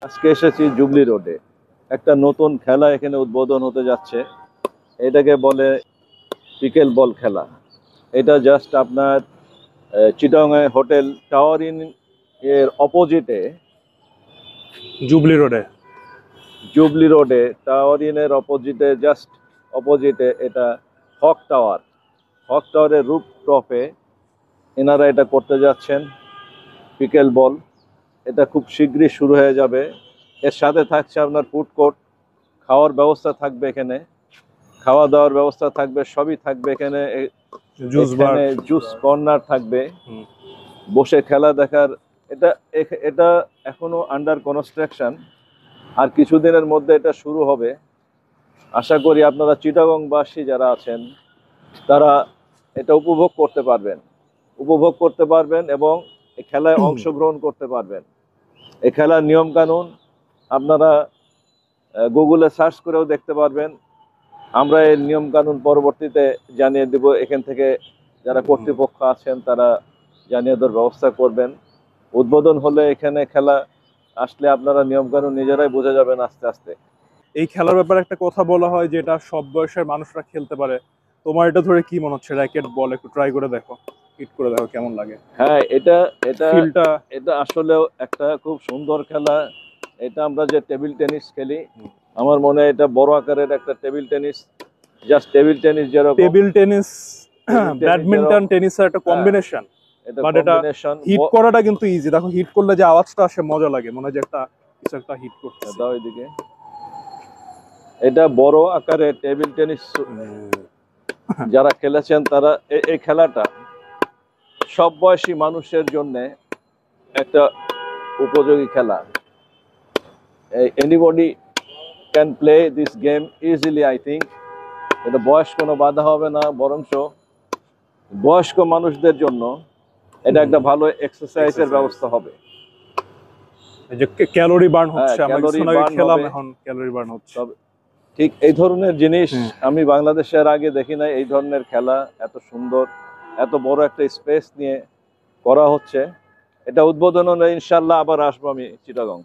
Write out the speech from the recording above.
আজকে এসেছি জুবলি রোডে। একটা নতুন খেলা এখানে উদ্বোধন হতে যাচ্ছে। এটাকে বলে পিকেল বল খেলা। এটা জাস্ট আপনার চিটাগাং হোটেল টাওয়ার ইন এর অপোজিটে, জুবলি রোডে টাওয়ার ইনের অপোজিটে, জাস্ট অপোজিটে এটা হক টাওয়ারের রুফ টপে এনারা এটা করতে যাচ্ছেন পিকেল বল। এটা খুব শীঘ্রই শুরু হয়ে যাবে। এর সাথে থাকছে আপনার ফুড কোর্ট, খাওয়ার ব্যবস্থা থাকবে এখানে, খাওয়া দাওয়ার ব্যবস্থা থাকবে, সবই থাকবে এখানে। এখানে জুস কর্নার থাকবে, বসে খেলা দেখার। এটা এটা এখনো আন্ডার কনস্ট্রাকশন, আর কিছুদিনের মধ্যে এটা শুরু হবে। আশা করি আপনারা চিটাগংবাসী যারা আছেন তারা এটা উপভোগ করতে পারবেন এবং এই খেলায় অংশগ্রহণ করতে পারবেন। এই খেলার নিয়ম কানুন আপনারা গুগলে সার্চ করেও দেখতে পারবেন। আমরা এই নিয়ম কানুন পরবর্তীতে জানিয়ে দেব। এখান থেকে যারা কর্তৃপক্ষ আছেন তারা জানিয়ে দেওয়ার ব্যবস্থা করবেন। উদ্বোধন হলে এখানে খেলা আসলে আপনারা নিয়ম কানুন নিজেরাই বুঝে যাবেন আস্তে আস্তে। এই খেলার ব্যাপারে একটা কথা বলা হয় যে এটা সব বয়সের মানুষরা খেলতে পারে। তোমার এটা ধরে কি মনে হচ্ছে? র্যাকেট বল একটু ট্রাই করে দেখো, হিট করে দেখো কেমন লাগে। হ্যাঁ, এটা এটা ফিলটা এটা আসলেও একটা খুব সুন্দর খেলা। এটা আমরা যে টেবিল টেনিস খেলি, আমার মনে হয় এটা বড় আকারের একটা table tennis. Just table tennis যেরকম, টেবিল টেনিস ব্যাডমিন্টন টেনিসের একটা কম্বিনেশন। এটা বাট এটা কম্বিনেশন। হিট করাটা কিন্তু ইজি। দেখো হিট করলে যে আওয়াজটা আসে মজা লাগে, মনে হয় যে একটা কিছু একটা হিট করছে। দাও এদিকে। এটা বড় আকারের টেবিল টেনিস। যারা খেলেছেন তারা এই খেলাটা সব বয়সী মানুষের জন্য একটা উপযোগী খেলা। Anybody can play this game easily, I think. এটা বয়স কোনো বাধা হবে না, বরঞ্চ বয়স্ক মানুষদের জন্য এটা একটা ভালো এক্সারসাইজের ব্যবস্থা হবে। এই যে ক্যালোরি বার্ন হচ্ছে, আমরা ক্যালোরি কিছুক্ষণ আগে বার্ন খেলাম, হবে। এখন ক্যালোরি বার্ন হচ্ছে। ঠিক এই ধরনের জিনিস আমি বাংলাদেশের আগে দেখি নাই। এই ধরনের খেলা এত সুন্দর, এত বড় একটা স্পেস নিয়ে করা হচ্ছে। এটা উদ্বোধন হলে ইনশাল্লাহ আবার আসবো আমি চিটাগং।